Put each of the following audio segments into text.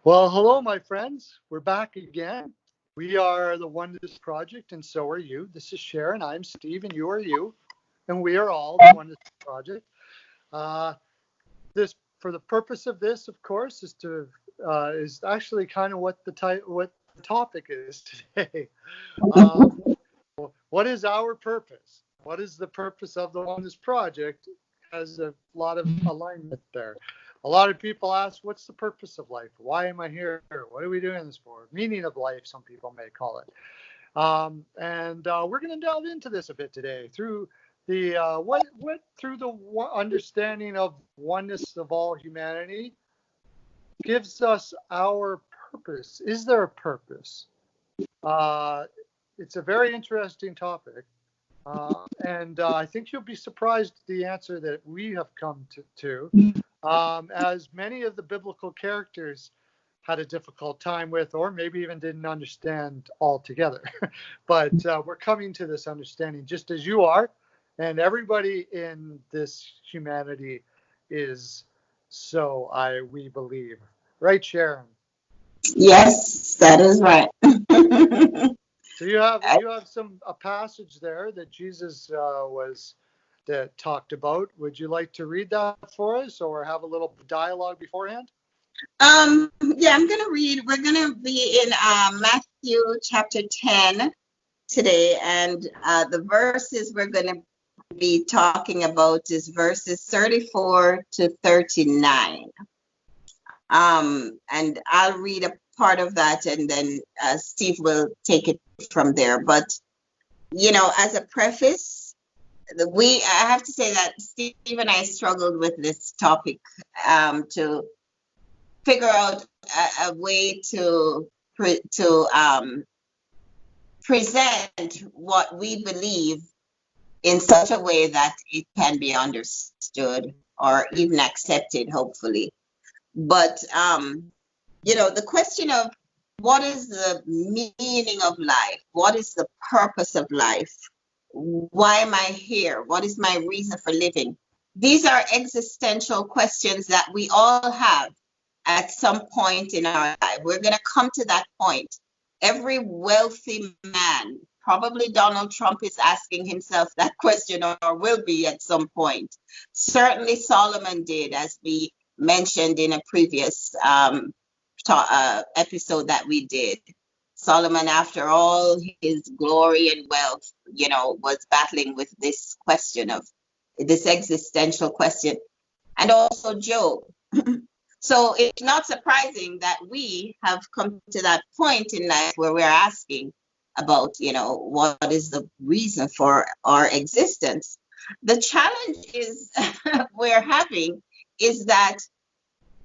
Well, hello, my friends. We're back again. We are the Oneness Project, and so are you. This is Sharon. I'm Steve, and you are you, and we are all the Oneness Project. Uh, this, for the purpose of this, of course, is actually kind of what the topic is today. Um, what is our purpose? What is the purpose of the Oneness Project? Has a lot of alignment there. A lot of people ask, what's the purpose of life? Why am I here? What are we doing this for? Meaning of life, some people may call it. And we're going to delve into this a bit today through the understanding of oneness of all humanity gives us our purpose. Is there a purpose? It's a very interesting topic. And I think you'll be surprised at the answer that we have come to. As many of the biblical characters had a difficult time with, or maybe even didn't understand altogether. But we're coming to this understanding just as you are, and everybody in this humanity is. So we believe, right, Sharon? Yes, that is right. So you have a passage there that Jesus that talked about. Would you like to read that for us, or have a little dialogue beforehand? Yeah, I'm gonna read. We're gonna be in Matthew chapter 10 today, and the verses we're gonna be talking about is verses 34 to 39. And I'll read a part of that, and then Steve will take it from there. But as a preface, I have to say that Steve and I struggled with this topic to figure out a way to present what we believe in such a way that it can be understood or even accepted, hopefully. But the question of what is the meaning of life? What is the purpose of life? Why am I here? What is my reason for living? These are existential questions that we all have at some point in our life. We're going to come to that point. Every wealthy man, probably Donald Trump, is asking himself that question, or will be at some point. Certainly Solomon did, as we mentioned in a previous episode that we did. Solomon, after all his glory and wealth, was battling with this question of this existential question, and also Job. So it's not surprising that we have come to that point in life where we're asking about, what is the reason for our existence? The challenge is we're having is that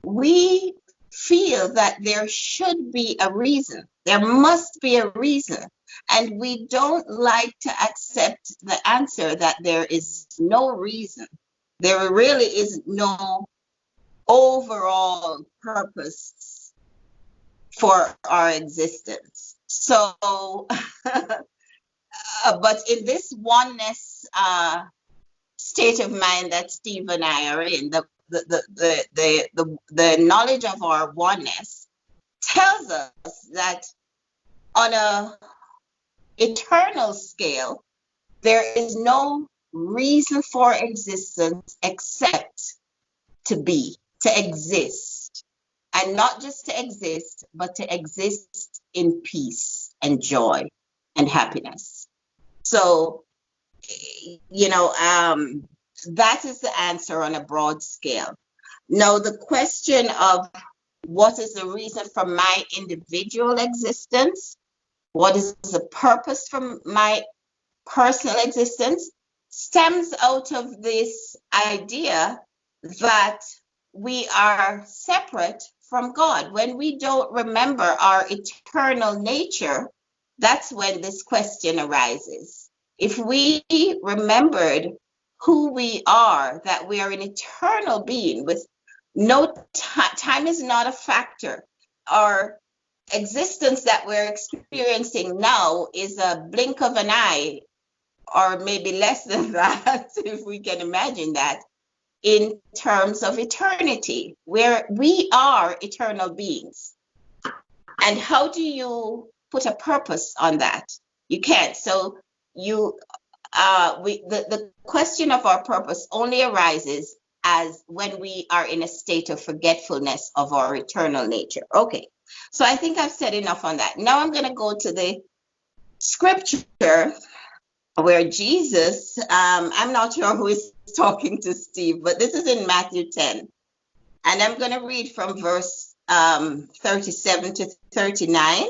we feel that there should be a reason. There must be a reason. And we don't like to accept the answer that there is no reason. There really is no overall purpose for our existence. So, but in this oneness state of mind that Steve and I are in, the knowledge of our oneness tells us that on a eternal scale, there is no reason for existence except to be, to exist, and not just to exist, but to exist in peace and joy and happiness. So, that is the answer on a broad scale. Now, the question of what is the reason for my individual existence? What is the purpose for my personal existence? Stems out of this idea that we are separate from God. When we don't remember our eternal nature, that's when this question arises. If we remembered who we are, that we are an eternal being with no time is not a factor. Our existence that we're experiencing now is a blink of an eye, or maybe less than that, if we can imagine that, in terms of eternity, where we are eternal beings. And how do you put a purpose on that? You can't. So the question of our purpose only arises as when we are in a state of forgetfulness of our eternal nature. Okay, so I think I've said enough on that. Now I'm going to go to the scripture where Jesus, I'm not sure who is talking to Steve, but this is in Matthew 10. And I'm going to read from verse 37 to 39.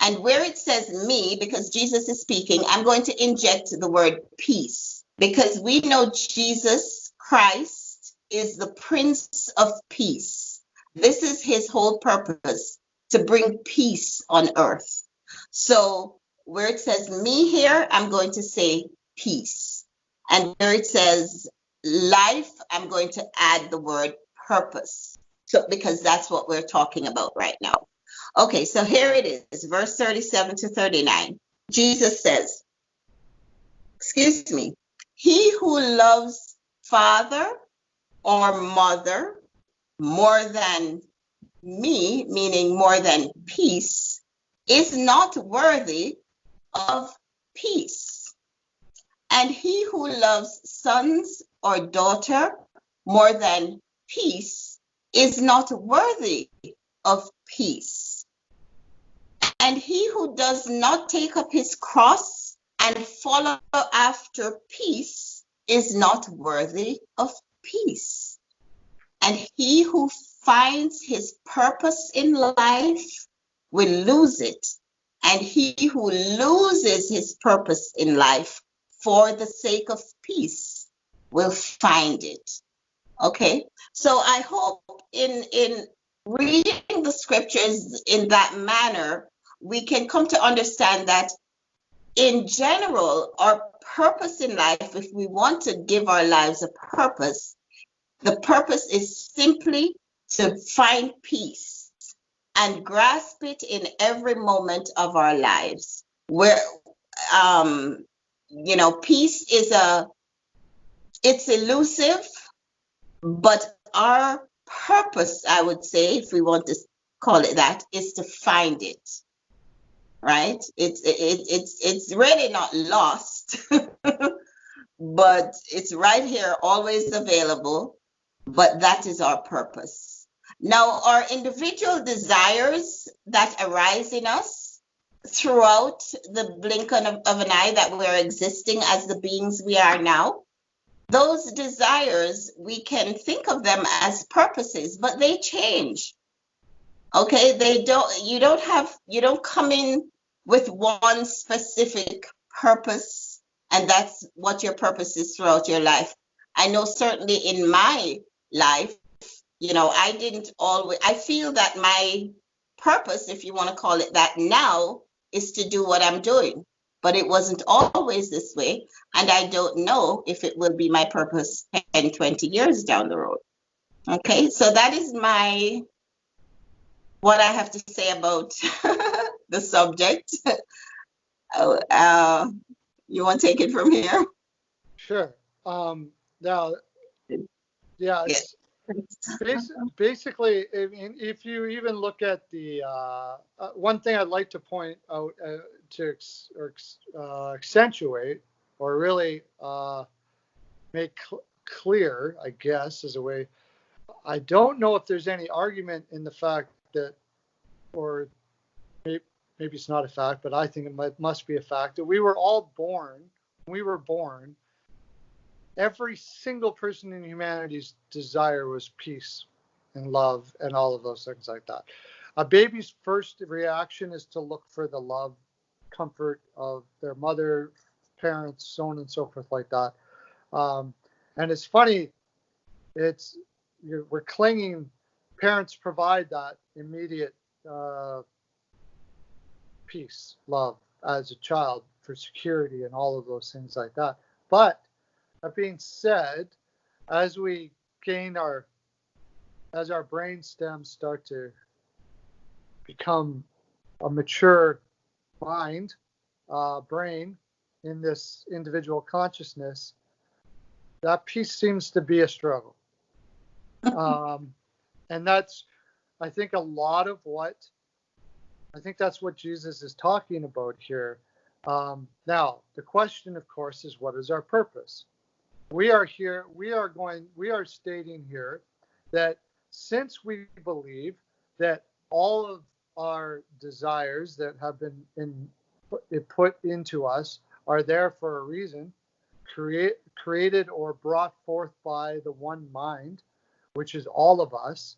And where it says me, because Jesus is speaking, I'm going to inject the word peace, because we know Jesus Christ is the Prince of Peace. This is his whole purpose, to bring peace on earth. So where it says me here, I'm going to say peace. And where it says life, I'm going to add the word purpose. So because that's what we're talking about right now. Okay, so here it is, verse 37 to 39. Jesus says, excuse me, he who loves father or mother more than me, meaning more than peace, is not worthy of peace. And he who loves sons or daughter more than peace is not worthy of peace. And he who does not take up his cross and follow after peace is not worthy of peace. And he who finds his purpose in life will lose it. And he who loses his purpose in life for the sake of peace will find it. Okay, so I hope in reading the scriptures in that manner, we can come to understand that in general, our purpose in life, if we want to give our lives a purpose, the purpose is simply to find peace and grasp it in every moment of our lives. Where, peace it's elusive, but our purpose, I would say, if we want to call it that, is to find it. Right? It's really not lost, but it's right here, always available. But that is our purpose. Now, our individual desires that arise in us throughout the blink of an eye that we're existing as the beings we are now, those desires, we can think of them as purposes, but they change. Okay, you don't come in with one specific purpose, and that's what your purpose is throughout your life. I know certainly in my life, I feel that my purpose, if you want to call it that now, is to do what I'm doing. But it wasn't always this way, and I don't know if it will be my purpose 10, 20 years down the road. Okay, so that is what I have to say about the subject. You want to take it from here? Sure. Now, yeah, Yes. basically, if you even look at the one thing I'd like to point out to accentuate or really make clear, I guess, is a way. I don't know if there's any argument in the fact that, or maybe it's not a fact, but I think it must be a fact that we were all born. When we were born, every single person in humanity's desire was peace and love and all of those things like that. A baby's first reaction is to look for the love, comfort of their mother, parents, so on and so forth like that. And it's funny, we're clinging, parents provide that immediate peace, love as a child for security and all of those things like that. But that being said, as our brain stems start to become a mature brain in this individual consciousness, that peace seems to be a struggle. And that's, I think, a lot of what I think that's what Jesus is talking about here. Now, the question, of course, is what is our purpose? We are here, we are stating here that since we believe that all of our desires that have been put into us are there for a reason, created or brought forth by the one mind, which is all of us,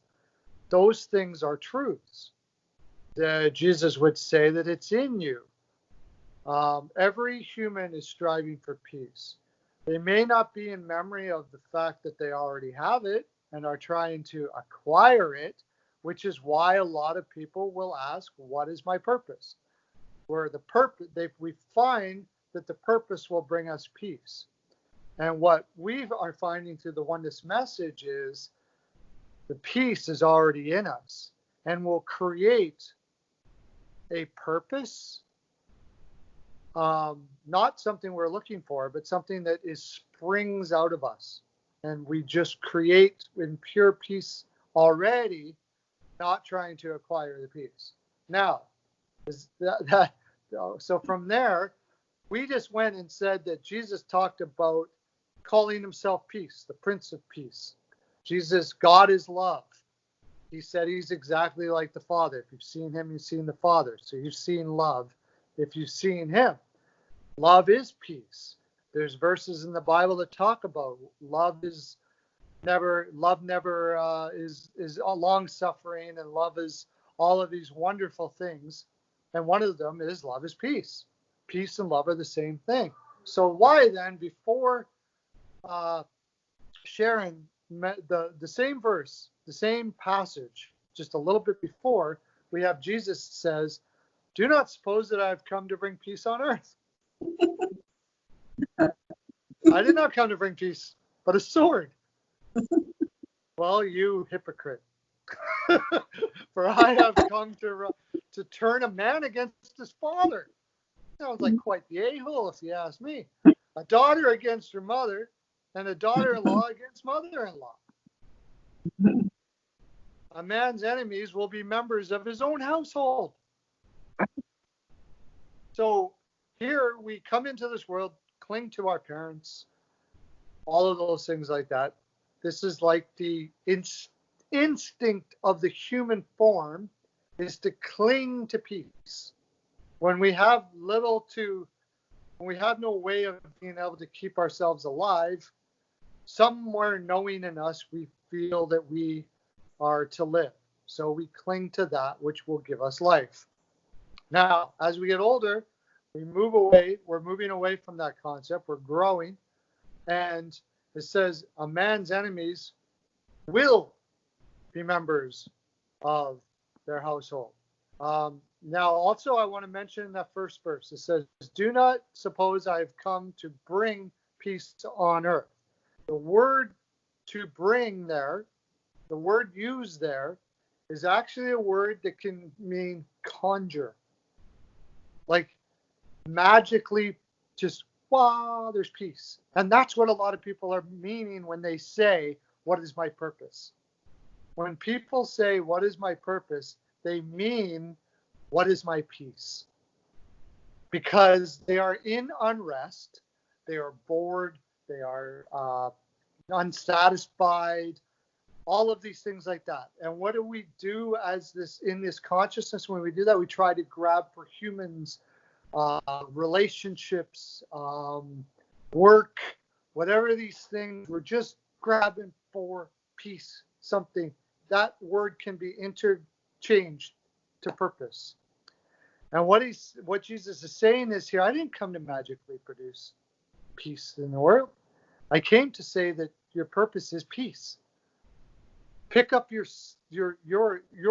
those things are truths. Jesus would say that it's in you. Every human is striving for peace. They may not be in memory of the fact that they already have it and are trying to acquire it, which is why a lot of people will ask, what is my purpose? Where the purpose, we find that the purpose will bring us peace. And what we are finding through the oneness message is the peace is already in us and will create a purpose, not something we're looking for, but something that springs out of us. And we just create in pure peace already, not trying to acquire the peace. Now, so from there, we just went and said that Jesus talked about calling himself peace, the Prince of Peace. Jesus, God is love. He said he's exactly like the Father. If you've seen him, you've seen the Father. So you've seen love if you've seen him. Love is peace. There's verses in the Bible that talk about love is never is long suffering, and love is all of these wonderful things. And one of them is love is peace. Peace and love are the same thing. So why then, before Sharon met the same verse, the same passage, just a little bit before, we have Jesus says, "Do not suppose that I have come to bring peace on earth. I did not come to bring peace, but a sword." Well, you hypocrite. For I have come to turn a man against his father. Sounds like quite the a-hole, if you ask me. A daughter against her mother, and a daughter-in-law against mother-in-law. A man's enemies will be members of his own household. So here we come into this world, cling to our parents, all of those things like that. This is like the instinct of the human form is to cling to peace. When we have no way of being able to keep ourselves alive, somewhere knowing in us, we feel that we are to live. So we cling to that which will give us life. Now, as we get older, we move away. We're moving away from that concept. We're growing. And it says a man's enemies will be members of their household. Now, also, I want to mention that first verse. It says, "Do not suppose I have come to bring peace on earth." The word to bring there, the word used there, is actually a word that can mean conjure. Like magically just, wow, there's peace. And that's what a lot of people are meaning when they say, what is my purpose? When people say, what is my purpose? They mean, what is my peace? Because they are in unrest, they are bored, they are unsatisfied, all of these things like that. And what do we do in this consciousness when we do that? We try to grab for humans, relationships, work, whatever these things, we're just grabbing for peace, something. That word can be interchanged to purpose. And what Jesus is saying is here, I didn't come to magically produce peace in the world. I came to say that your purpose is peace. Pick up your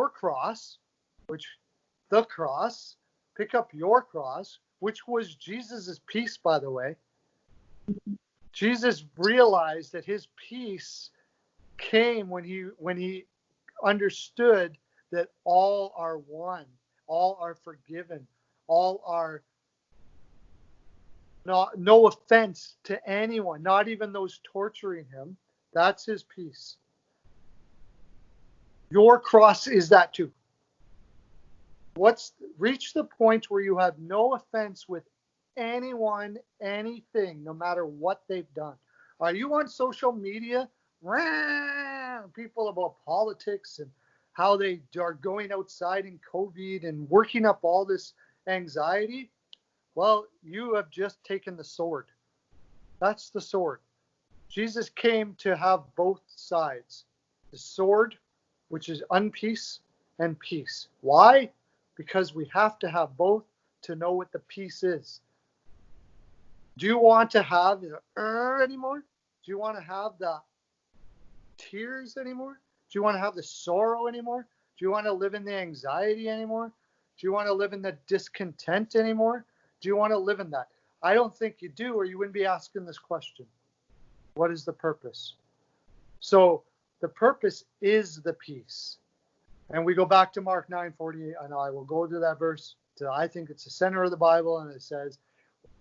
cross, pick up your cross, which was Jesus's peace, by the way. Jesus realized that his peace came when he understood that all are one, all are forgiven, all are no offense to anyone, not even those torturing him. That's his peace. Your cross is that too. reach the point where you have no offense with anyone, anything, no matter what they've done. Are you on social media? People about politics and how they are going outside in COVID and working up all this anxiety. Well, you have just taken the sword. That's the sword. Jesus came to have both sides. The sword, which is unpeace, and peace. Why? Because we have to have both to know what the peace is. Do you want to have the anymore? Do you want to have the tears anymore? Do you want to have the sorrow anymore? Do you want to live in the anxiety anymore? Do you want to live in the discontent anymore? Do you want to live in that? I don't think you do, or you wouldn't be asking this question. What is the purpose? So the purpose is the peace. And we go back to Mark 9:48, and I will go to that verse. I think it's the center of the Bible, and it says,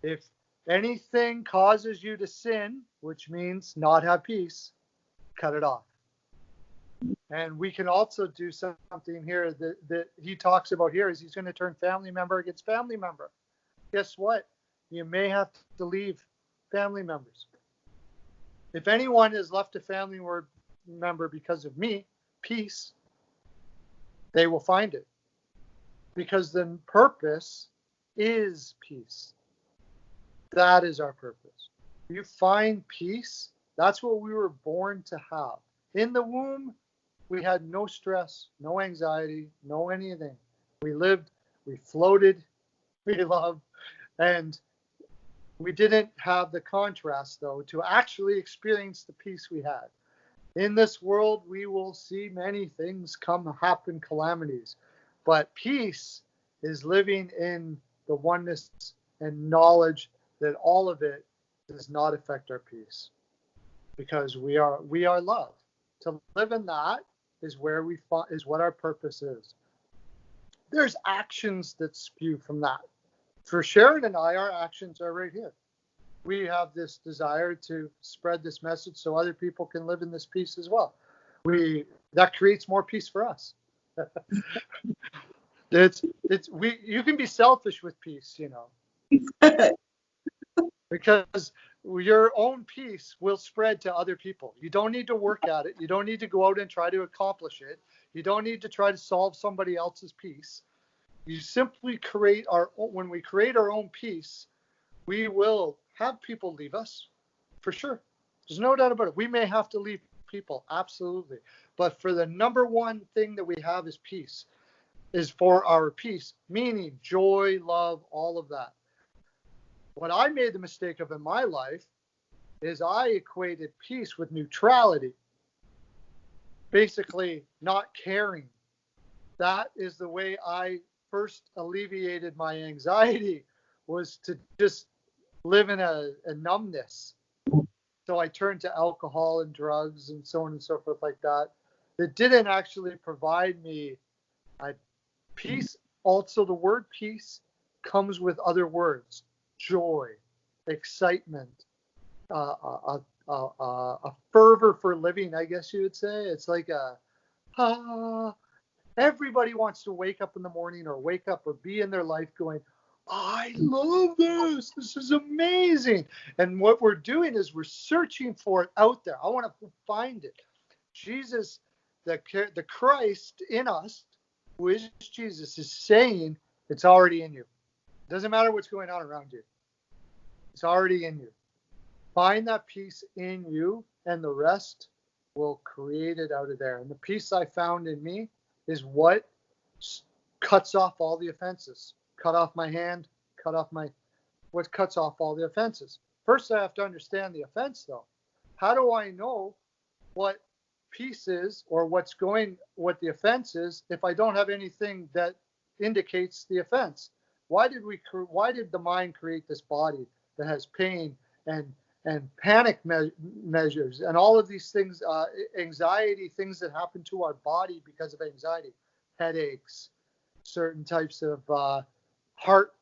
if anything causes you to sin, which means not have peace, cut it off. And we can also do something here that he talks about here is he's going to turn family member against family member. Guess what? You may have to leave family members. If anyone has left a family member because of me, peace, they will find it. Because the purpose is peace. That is our purpose. You find peace. That's what we were born to have. In the womb, we had no stress, no anxiety, no anything. We lived, we floated, we loved, and we didn't have the contrast, though, to actually experience the peace we had. In this world, we will see many things happen, calamities. But peace is living in the oneness and knowledge that all of it does not affect our peace. Because we are love. To live in that is where is what our purpose is. There's actions that spew from that. For Sharon and I, our actions are right here. We have this desire to spread this message so other people can live in this peace as well. That creates more peace for us. You can be selfish with peace, you know. Because your own peace will spread to other people. You don't need to work at it. You don't need to go out and try to accomplish it. You don't need to try to solve somebody else's peace. You simply when we create our own peace, we will have people leave us, for sure. There's no doubt about it. We may have to leave people, absolutely. But for the number one thing that we have is peace, is for our peace, meaning joy, love, all of that. What I made the mistake of in my life is I equated peace with neutrality. Basically, not caring. That is the way I first alleviated my anxiety, was to just live in a numbness. So I turned to alcohol and drugs and so on and so forth like that. It didn't actually provide me peace. Also, the word peace comes with other words: joy, excitement, a fervor for living, I guess you would say. It's like everybody wants to wake up in the morning or wake up or be in their life going, I love this. This is amazing. And what we're doing is we're searching for it out there. I want to find it. Jesus, the Christ in us, who is Jesus, is saying it's already in you. It doesn't matter what's going on around you. It's already in you. Find that peace in you, and the rest will create it out of there. And the peace I found in me is what cuts off all the offenses. Cut off my hand, what cuts off all the offenses. First, I have to understand the offense, though. How do I know what peace is or what the offense is if I don't have anything that indicates the offense? Why did the mind create this body that has pain and panic measures and all of these things, anxiety, things that happen to our body because of anxiety, headaches, certain types of heart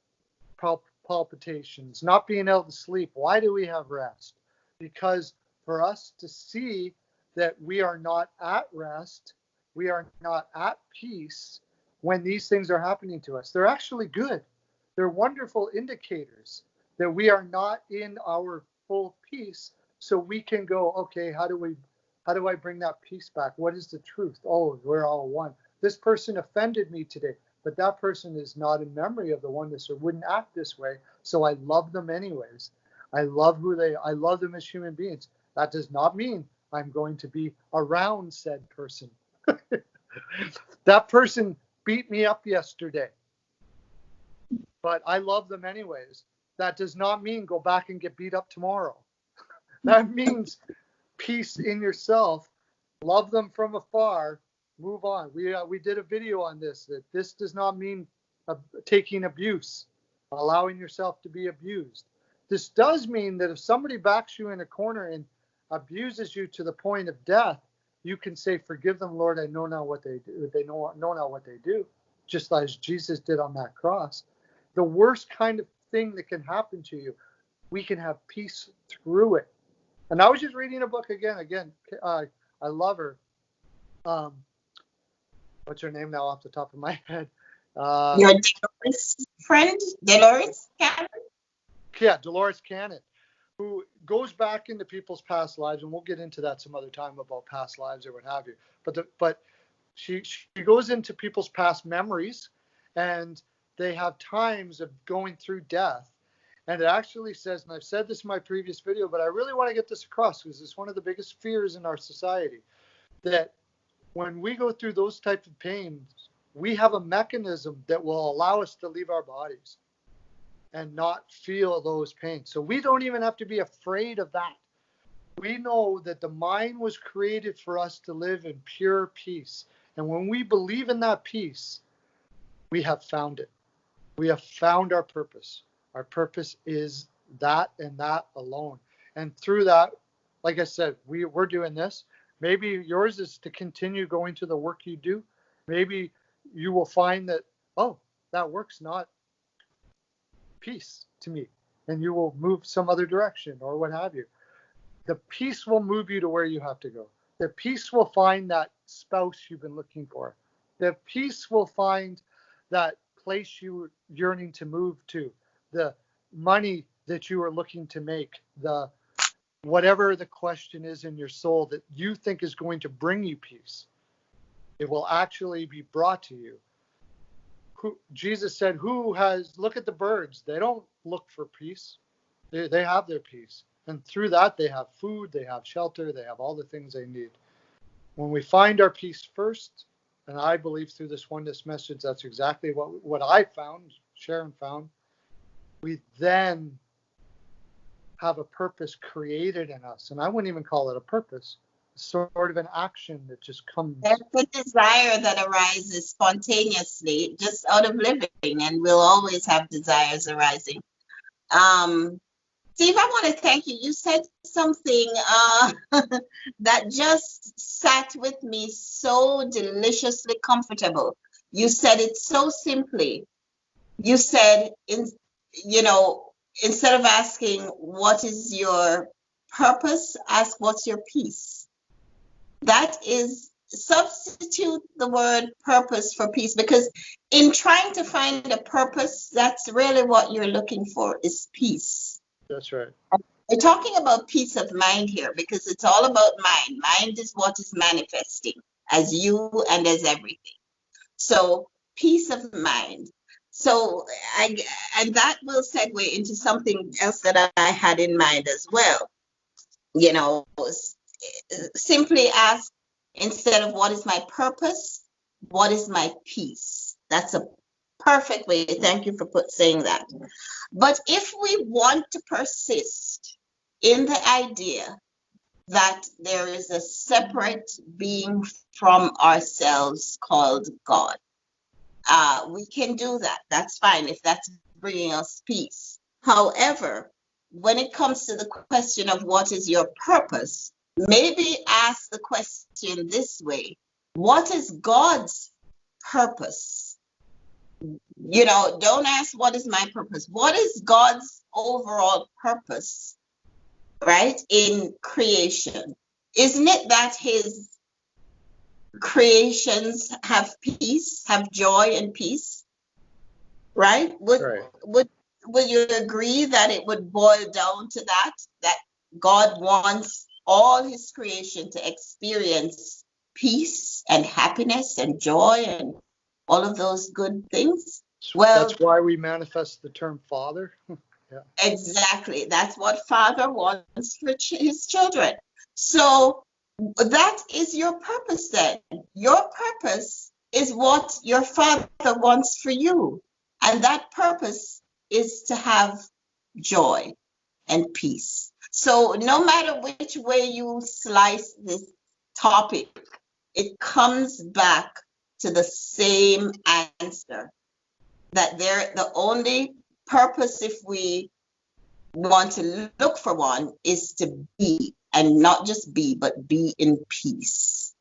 palpitations, not being able to sleep? Why do we have rest? Because for us to see that we are not at rest, we are not at peace, when these things are happening to us. They're actually good. They're wonderful indicators that we are not in our full peace. So we can go, okay, how do I bring that peace back? What is the truth? Oh, we're all one. This person offended me today, but that person is not in memory of the oneness or wouldn't act this way. So I love them anyways. I love them as human beings. That does not mean I'm going to be around said person. That person beat me up yesterday, but I love them anyways. That does not mean go back and get beat up tomorrow. That means peace in yourself, love them from afar, move on. We did a video on this, that this does not mean taking abuse, allowing yourself to be abused. This does mean that if somebody backs you in a corner and abuses you to the point of death, you can say, forgive them, Lord, I know now what they do. They know now what they do, just as Jesus did on that cross. The worst kind of thing that can happen to you, we can have peace through it. And I was just reading a book again. I love her. What's her name now off the top of my head? Your Dolores friend, Dolores Cannon? Yeah, Dolores Cannon, who goes back into people's past lives, and we'll get into that some other time about past lives or what have you. But she goes into people's past memories, and they have times of going through death. And it actually says, and I've said this in my previous video, but I really want to get this across because it's one of the biggest fears in our society, that when we go through those types of pains, we have a mechanism that will allow us to leave our bodies and not feel those pains. So we don't even have to be afraid of that. We know that the mind was created for us to live in pure peace. And when we believe in that peace, we have found it. We have found our purpose. Our purpose is that and that alone. And through that, like I said, we're doing this. Maybe yours is to continue going to the work you do. Maybe you will find that, oh, that work's not peace to me, and you will move some other direction or what have you. The peace will move you to where you have to go. The peace will find that spouse you've been looking for. The peace will find that place you were yearning to move to. The money that you are looking to make. The whatever the question is in your soul that you think is going to bring you peace, it will actually be brought to you. Jesus said, look at the birds. They don't look for peace. They have their peace. And through that, they have food, they have shelter, they have all the things they need. When we find our peace first, and I believe through this oneness message, that's exactly what I found, Sharon found, we then have a purpose created in us. And I wouldn't even call it a purpose. It's sort of an action that just comes. There's a desire that arises spontaneously just out of living, and we'll always have desires arising. Steve, I want to thank you. You said something that just sat with me so deliciously comfortable. You said it so simply. You said, instead of asking, what is your purpose, ask, what's your peace? That is, substitute the word purpose for peace, because in trying to find a purpose, that's really what you're looking for, is peace. That's right. We're talking about peace of mind here because it's all about mind. Mind is what is manifesting as you and as everything. So peace of mind. So and that will segue into something else that I had in mind as well. Simply ask, instead of what is my purpose, what is my peace? That's a perfect way. Thank you for saying that. But if we want to persist in the idea that there is a separate being from ourselves called God, we can do that. That's fine if that's bringing us peace. However, when it comes to the question of what is your purpose, maybe ask the question this way: what is God's purpose? Don't ask what is my purpose. What is God's overall purpose, right, in creation? Isn't it that his creations have peace, have joy and peace, right? Right. Would you agree that it would boil down to that God wants all his creation to experience peace and happiness and joy and all of those good things? Well, That's why we manifest the term Father. Yeah. exactly. That's what Father wants for his children. So that is your purpose then. Your purpose is what your Father wants for you. And that purpose is to have joy and peace. So no matter which way you slice this topic, it comes back to the same answer, that the only purpose, if we want to look for one, is to be, and not just be, but be in peace.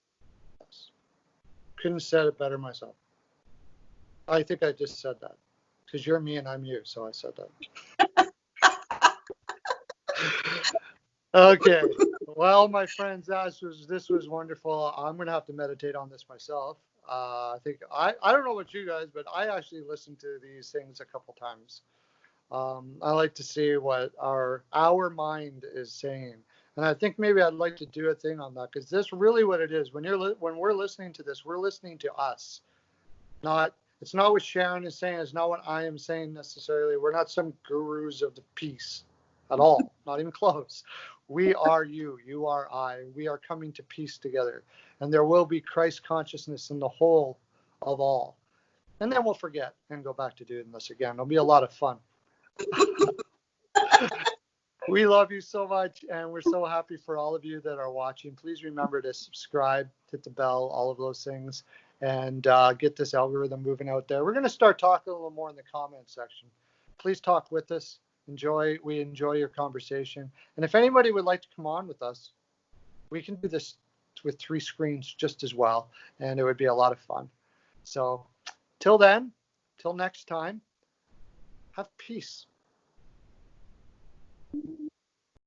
Couldn't have said it better myself. I think I just said that because you're me and I'm you, so I said that. Okay. Well, my friends, this was wonderful. I'm gonna have to meditate on this myself. I think I don't know about you guys, but I actually listen to these things a couple times. I like to see what our mind is saying, and I think maybe I'd like to do a thing on that because this really what it is. When we're listening to this, we're listening to us. It's not what Sharon is saying. It's not what I am saying necessarily. We're not some gurus of the peace at all. Not even close. We are you. You are I. We are coming to peace together, and there will be Christ consciousness in the whole of all. And then we'll forget and go back to doing this again. It'll be a lot of fun. We love you so much, and we're so happy for all of you that are watching. Please remember to subscribe, hit the bell, all of those things, and get this algorithm moving out there. We're going to start talking a little more in the comment section. Please talk with us. We enjoy your conversation. And if anybody would like to come on with us, we can do this with 3 screens just as well, and it would be a lot of fun. So till then, till next time, have peace.